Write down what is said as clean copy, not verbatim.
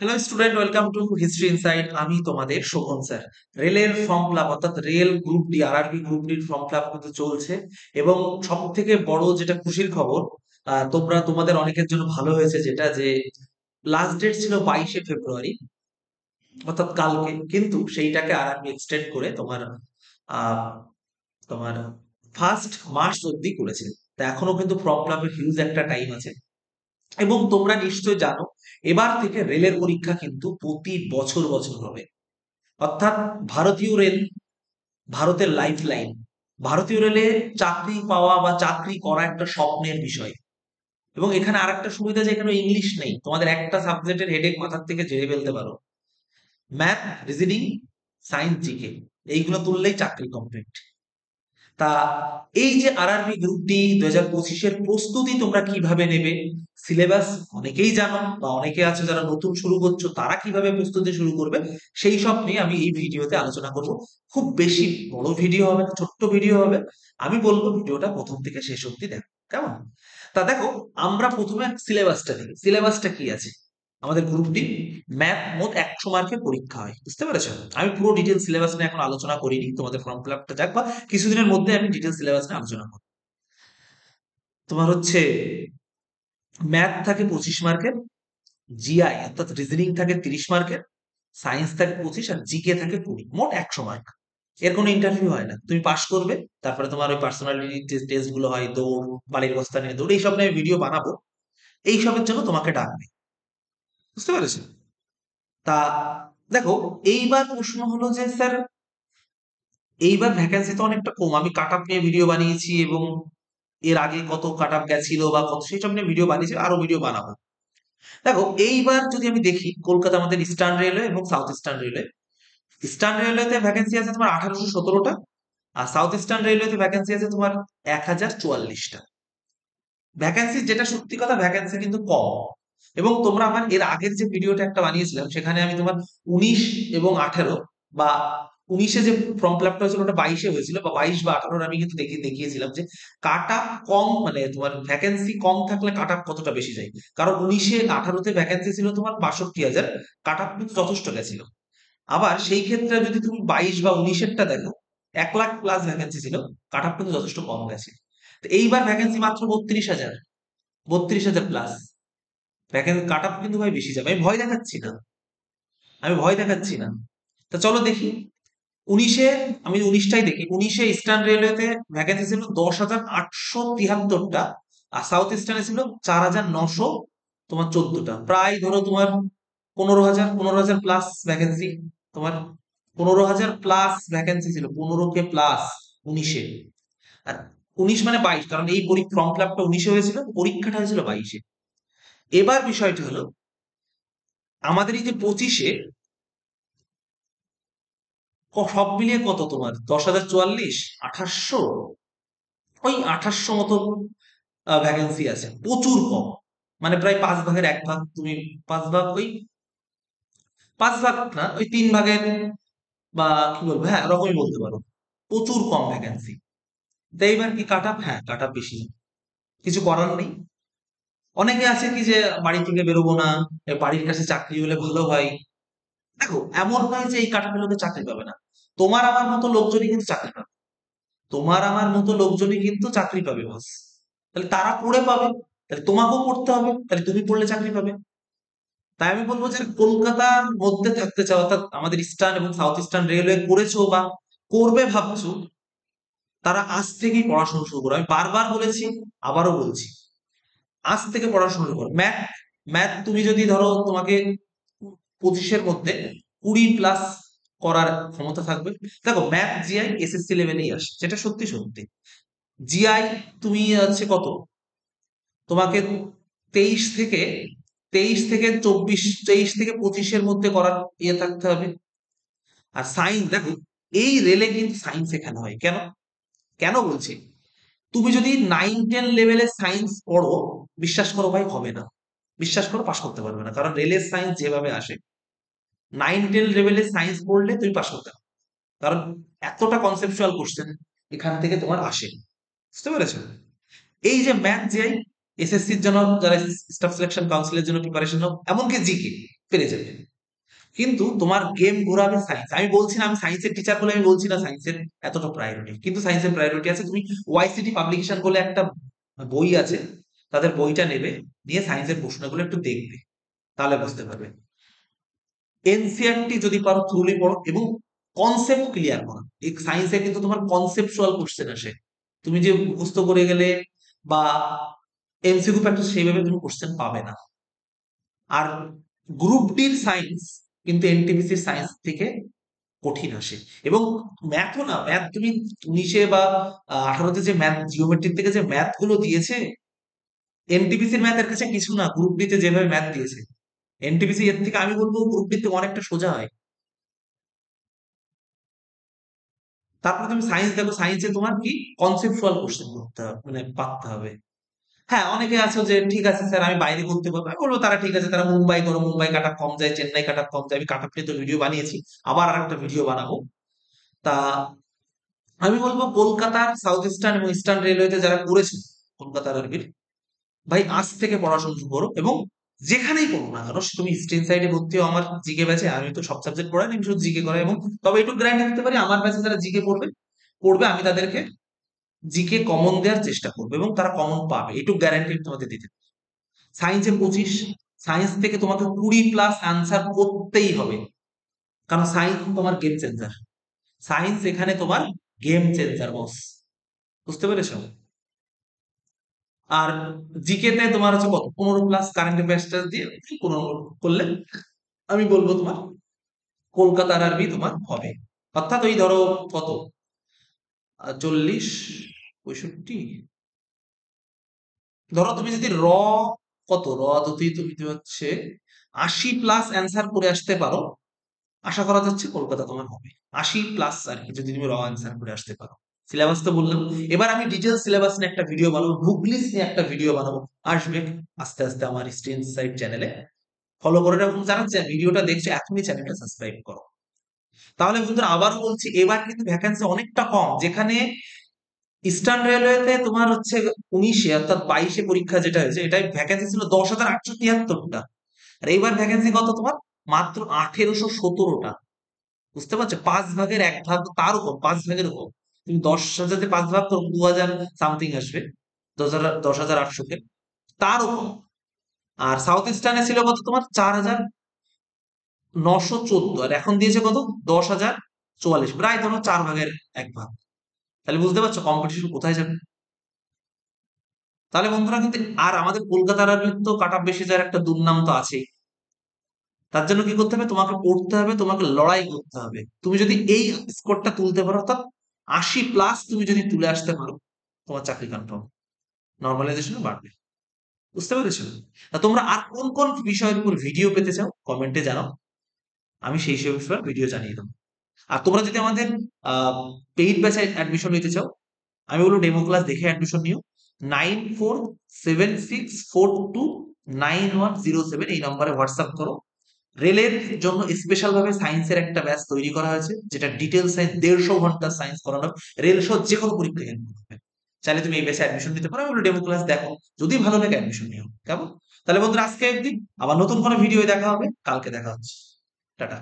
Hello student, welcome to history inside. আমি তোমাদের Sovan sir. রেলের ফর্ম ফিল আপ অর্থাৎ rail group D RRB group ডির ফর্ম ফিল আপ কিন্তু চলছে। এবং সব থেকে বড় যেটা খুশির খবর, তোমাদের অনেকের জন্য ভালো হয়েছে, যেটা যে লাস্ট ডেট ছিল 22শে ফেব্রুয়ারি, অর্থাৎ কালকে, কিন্তু সেইটাকে আরআরবি এক্সটেন্ড করে আহ তোমার 1 মার্চ অব্দি করেছে। তা এখনো কিন্তু ফর্ম ফিল আপের হিউজ একটা টাইম আছে। এবং তোমরা নিশ্চয় জানো, এবার থেকে রেলের পরীক্ষা কিন্তু প্রতি বছর বছর হবে। অর্থাৎ ভারতীয় রেল ভারতের লাইফ লাইন। ভারতীয় রেলে চাকরি পাওয়া বা চাকরি করা একটা স্বপ্নের বিষয়। এবং এখানে আরেকটা সুবিধা, যে এখানে ইংলিশ নেই, তোমাদের একটা সাবজেক্টের হেডেক মাথার থেকে ঝেড়ে ফেলতে পারো। ম্যাথ, রিজনিং, সায়েন্স, জিকে, এইগুলো তুললেই চাকরি কমপ্লিট। তা এই যে আরআরবি গ্রুপ ডি 2025-এর প্রস্তুতি তোমরা কিভাবে নেবে, সিলেবাস অনেকেই জানো, বা অনেকে আছে যারা নতুন শুরু করছো, তারা কিভাবে প্রস্তুতি শুরু করবে, সেই সব নিয়ে আমি এই ভিডিওতে আলোচনা করব। খুব বেশি বড় ভিডিও হবে না, ছোট্ট ভিডিও হবে। আমি বলবো ভিডিওটা প্রথম থেকে শেষ অবধি দেখো, কেমন? তা দেখো, আমরা প্রথমে সিলেবাসটা দেখি। সিলেবাসটা কি আছে আমাদের গ্রুপ ডি? ম্যাথ মোট 100 মার্কের পরীক্ষা হয়, বুঝতে পেরেছো? আমি পুরো ডিটেল সিলেবাস নিয়ে এখন আলোচনা করিনি, তোমাদের ফর্ম ফিল আপটা যাক, বা কিছুদিনের মধ্যে আমি ডিটেল সিলেবাস নিয়ে আলোচনা করব। তোমার হচ্ছে ম্যাথ থাকে 25 মার্কের, জিআই অর্থাৎ রিজনিং থাকে 30 মার্কের, সায়েন্স থাকে 25, আর জিকে থাকে 20, মোট 100 মার্ক। এর কোনো ইন্টারভিউ হয় না, তুমি পাশ করবে। তারপরে তোমার ওই পার্সোনালিটি টেস্ট গুলো হয়, দৌড়, বালির বস্তা নিয়ে দৌড়, এইসব নিয়ে ভিডিও বানাবো। এইসবের জন্য তোমাকে ডাকবে, বুঝতে পেরেছো? তা দেখো, এইবার প্রশ্ন হলো যে স্যার, এইবার ভ্যাকেন্সি তো অনেকটা কম। আমি কাট আপ নিয়ে ভিডিও বানিয়েছি, এবং এর আগে কত কাট আপ গেছিল বা কত, সেই সব নিয়ে ভিডিও বানিয়েছি, আরো ভিডিও বানাবো। দেখো, এইবার যদি আমি দেখি, কলকাতা আমাদের ইস্টার্ন রেলওয়ে এবং সাউথ ইস্টার্ন রেলওয়ে। ইস্টার্ন রেলওয়েতে ভ্যাকেন্সি আছে তোমার 1817টা, আর সাউথ ইস্টার্ন রেলওয়েতে ভ্যাকেন্সি আছে তোমার 1044টা। ভ্যাকেন্সি, যেটা সত্যি কথা, ভ্যাকেন্সি কিন্তু কম। এবং তোমরা আমার এর আগের যে ভিডিওটা একটা বানিয়েছিলাম, সেখানে আমি তোমার 19 এবং 18, বা 19-এ যে ফর্ম ফিল আপটা হয়েছিল ওটা 22-এ হয়েছিল, বা 22 বা 18 আমি কিন্তু দেখিয়েছিলাম যে কাট আপ কম, মানে তোমার ভ্যাকেন্সি কম থাকলে কাট আপ কতটা বেশি যায়। কারণ 19-এ 18-তে ভ্যাকেন্সি ছিল তোমার 62,000, কাট আপ কিন্তু যথেষ্ট গেছিল। আবার সেই ক্ষেত্রে যদি তুমি 22 বা 19-এরটা দেখো, 1 লাখ প্লাস ভ্যাকেন্সি ছিল, কাট আপ কিন্তু যথেষ্ট কম গেছে। তো এইবার ভ্যাকেন্সি মাত্র 32,000, 32,000 প্লাস ভ্যাকেন্সি। কাট আপ কিন্তু ভাই বেশি যাবে, আমি ভয় দেখাচ্ছি না, আমি ভয় দেখাচ্ছি না। তা চলো দেখি। 19-এ, আমি 19টাই দেখি। 19-এ ইস্টার্ন রেলওয়েতে ভ্যাকেন্সি ছিল 10,873টা, আর সাউথ ইস্টার্নে ছিল 4,900 তোমার 14টা, প্রায় ধরো তোমার 15,000 প্লাস ভ্যাকেন্সি। তোমার 15,000 প্লাস ভ্যাকেন্সি ছিল, 15K প্লাস 19-এ। আর 19 মানে 22, কারণ এই ফর্ম ফিল আপটা 19-এ হয়েছিল, পরীক্ষাটা হয়েছিল 22-এ। এবার বিষয়টা হলো, আমাদের এই যে 25-এ সব মিলিয়ে কত তোমার 10,044, 2800, ওই 2800 মতো ভ্যাকেন্সি আছে, প্রচুর কম। মানে প্রায় 5 ভাগের 1 ভাগ তুমি, 5 ভাগ, ওই 5 ভাগ না, ওই 3 ভাগের, বা কি বলবো, হ্যাঁ ওরকমই বলতে পারো। প্রচুর কম ভ্যাকেন্সি। তাই এবার কি কাট আপ? হ্যাঁ, কাট আপ বেশি, কিছু করার নেই। অনেকে আছে কি যে বাড়ি থেকে বেরোবো না, বাড়ির কাছে চাকরি হলে ভালো হয়। দেখো, এমন নয় যে এই কাট আপের লোকে চাকরি পাবে না। তোমার আমার মতো লোকজনই কিন্তু চাকরি পাবে, তোমার আমার মতো লোকজনই কিন্তু চাকরি পাবে বস। তাহলে তারা পড়ে পাবে, তাহলে তোমাকেও পড়তে হবে, তাহলে তুমি পড়লে চাকরি পাবে। তাই আমি বলবো যে কলকাতার মধ্যে থাকতে চাও, অর্থাৎ আমাদের ইস্টার্ন এবং সাউথ ইস্টার্ন রেলওয়ে করেছো বা করবে ভাবছো, তারা আজ থেকেই পড়াশোনা শুরু করো। আমি বারবার বলেছি, আবারও বলছি, আজ থেকে পড়াশোনা শুরু করো। ম্যাথ, তুমি যদি ধরো, তোমাকে 25-এর মধ্যে 20 প্লাস করার ক্ষমতা থাকবে। দেখো, ম্যাথ জিআই এসএসসি লেভেলেই আসে, যেটা সত্যি সত্যি। জিআই তুমি আছে কত, তোমাকে 23 থেকে 24, 23 থেকে 25-এর মধ্যে করার ইয়ে থাকতে হবে। আর সায়েন্স, দেখো, এই রেলে কিন্তু সায়েন্স শেখানো হয়। কেন, কেন বলছি? তুমি যদি 9-10 লেভেলের সায়েন্স পড়ো, বিশ্বাস করো ভাই, হবে না। বিশ্বাস করো, পাশ করতে পারবে না, কারণ রেলের সায়েন্স যেভাবে আসে, 9-10 লেভেলের সায়েন্স পড়লে তুমি পাশ করতে পারবে। কারণ এতটা কনসেপচুয়াল কোশ্চেন এখান থেকে তোমার আসে, বুঝতে পেরেছো? এই যে ম্যাথ জিআই, এসএসসির জন্য যারা স্টাফ সিলেকশন কাউন্সিলের জন্য প্রিপারেশন নাও, এমনকি জিকে, পেরে যাবে। কিন্তু তোমার গেম ঘোরাবে সায়েন্স। আমি বলছি না, আমি সায়েন্সের টিচার বলে আমি বলছি না সায়েন্সের এতটা প্রায়োরিটি, কিন্তু সায়েন্সের প্রায়োরিটি আছে। তুমি ওয়াইসিটি পাবলিকেশন বলে একটা বই আছে, তাদের বইটা নেবে, নিয়ে সায়েন্সের প্রশ্নগুলো একটু দেখবে, তাহলে বুঝতে পারবে। এনসিআরটি যদি পারো থ্রুলি পড়ো, এবং কনসেপ্ট ক্লিয়ার করো। এই সায়েন্সে কিন্তু তোমার কনসেপচুয়াল কোশ্চেন আসে, তুমি যে মুখস্থ করে গেলে বা এমসিকিউ প্র্যাকটিস সেইভাবে তুমি কোশ্চেন পাবে না। আর গ্রুপ ডির সায়েন্স কিন্তু এনটিপিসির সায়েন্স থেকে কঠিন আসে। এবং ম্যাথও না, ম্যাথ তুমি 19-এ বা 18-তে যে ম্যাথ জিওমেট্রিক থেকে যে ম্যাথ গুলো দিয়েছে, এনটিপিসির ম্যাথ এর কাছে কিছু না। গ্রুপ ডিতে যেভাবে ম্যাথ দিয়েছে, এনটিপিসি এর থেকে আমি বলবো গ্রুপ ডিতে অনেকটা সোজা হয়। তারপরে তুমি সায়েন্স দেখো, সায়েন্সে তোমার কি কনসেপচুয়াল কোশ্চেন করতে হবে, মানে পারতে হবে। হ্যাঁ, অনেকে আছে যে ঠিক আছে স্যার আমি বাইরে করতে পারবো, আমি বলবো তারা ঠিক আছে, তারা মুম্বাই করো, মুম্বাই কাট অফ কম যায়, চেন্নাই কাট অফ কম যায়। আমি কাট অফ নিয়ে তো ভিডিও বানিয়েছি, আবার আরেকটা ভিডিও বানাবো। তা আমি বলবো কলকাতার সাউথ ইস্টার্ন এবং ইস্টার্ন রেলওয়েতে যারা করেছে কলকাতার আরবির, ভাই আজ থেকে পড়াশোনা শুরু করো। এবং যেখানেই পড়ো না কেন, তুমি স্ট্রিম সাইডে ভর্তি হও আমার জিকে ব্যাচে, আমি তো সব সাবজেক্ট পড়াই, আমি শুধু জিকে করাই। এবং তবে একটু গ্যারান্টি দিতে পারি, আমার ব্যাচে যারা জিকে পড়বে পড়বে, আমি তাদেরকে জিকে কমন দেওয়ার চেষ্টা করবো, এবং তারা কমন পাবে, এটুকু গ্যারান্টি তোমাদের দিতে। সায়েন্সে 25, সায়েন্স থেকে তোমাকে 20+ আনসার করতেই হবে, কারণ সায়েন্স তোমার গেম চেঞ্জার। সায়েন্স এখানে তোমার গেম চেঞ্জার বস, বুঝতে পেরেছো? আর জিকে তে তোমার হচ্ছে কত, 15+ কারেন্ট অ্যাফেয়ার্সটা দিয়ে 15 করলে আমি বলবো তোমার কলকাতার আরবি তোমার হবে। অর্থাৎ ওই ধরো কত, 40, 65, ধরো তুমি যদি কত যদি তুমি হচ্ছে 80+ অ্যান্সার করে আসতে পারো, আশা করা যাচ্ছে কলকাতা তোমার হবে। 80+ আর কি, যদি তুমি অ্যান্সার করে আসতে পারো। সিলেবাস তো বললাম, এবার আমি ডিটেল সিলেবাস নিয়ে একটা ভিডিও বানাবো, বুক লিস্ট নিয়ে একটা ভিডিও বানাবো, আসবে আস্তে আস্তে আমার স্ট্রিম সাইট চ্যানেলে। ফলো করে রাখুন, যারা ভিডিওটা দেখছো এখনই চ্যানেলটা সাবস্ক্রাইব করো। তাহলে বন্ধুরা আবারও বলছি, এবার কিন্তু ভ্যাকেন্সি অনেকটা কম। যেখানে ইস্টার্ন রেলওয়েতে তোমার হচ্ছে 19-এ অর্থাৎ 22-এ পরীক্ষা যেটা হয়েছে, এটাই ভ্যাকেন্সি ছিল 10,873টা, আর এইবার ভ্যাকেন্সি কত তোমার, মাত্র 1,817টা। বুঝতে পারছো? 5 ভাগের 1 ভাগ, তারও কম, 5 ভাগের কম। তুমি 10,000-তে 5 ভাগ তো 2,000 সামথিং আসবে, 10,800-কে, তারও কম। আর সাউথ ইস্টার্নে ছিল কত তোমার, 4,914, আর এখন দিয়েছে কত, 10,044, প্রায় ধরো 4 ভাগের 1 ভাগ। তাহলে বুঝতে পারছো কম্পিটিশন কোথায় যাবে। তাহলে বন্ধুরা কিন্তু, আর আমাদের কলকাতার তো কাট অফ বেশি যাওয়ার একটা দুর্নাম তো আছেই। তার জন্য কি করতে হবে, তোমাকে পড়তে হবে, তোমাকে লড়াই করতে হবে। তুমি যদি এই স্কোরটা তুলতে পারো, অর্থাৎ 80+ তুমি যদি তুলে আসতে পারো, তোমার চাকরি কনফার্ম, নর্মালাইজেশন বাড়বে। বুঝতে পেরেছো? তা তোমরা আর কোন কোন বিষয়ের উপর ভিডিও পেতে চাও কমেন্টে জানাও, আমি সেই সব বিষয়ে ভিডিও জানিয়ে দেবো। আর তোমরা যদি আমাদের পেইড ব্যাচে অ্যাডমিশন নিতে চাও, আমি বলবো ডেমো ক্লাস দেখে অ্যাডমিশন নিও। 9476429107 এই নম্বরে হোয়াটসঅ্যাপ করো। রেলের জন্য স্পেশাল ভাবে সায়েন্সের একটা ব্যাচ তৈরি করা হয়েছে, যেটা ডিটেল সায়েন্স 150 ঘন্টা সায়েন্স করানো, রেল সহ যে কোনো পরীক্ষা হেল্প করবে। চাইলে তুমি এই ব্যাচে অ্যাডমিশন নিতে পারো, আমি ডেমো ক্লাস দেখো, যদি ভালো লাগে অ্যাডমিশন নিও, কেমন? তাহলে বন্ধুরা আজকে একদিন, আবার নতুন কোনো ভিডিও দেখা হবে, কালকে দেখা হচ্ছে। টাটা।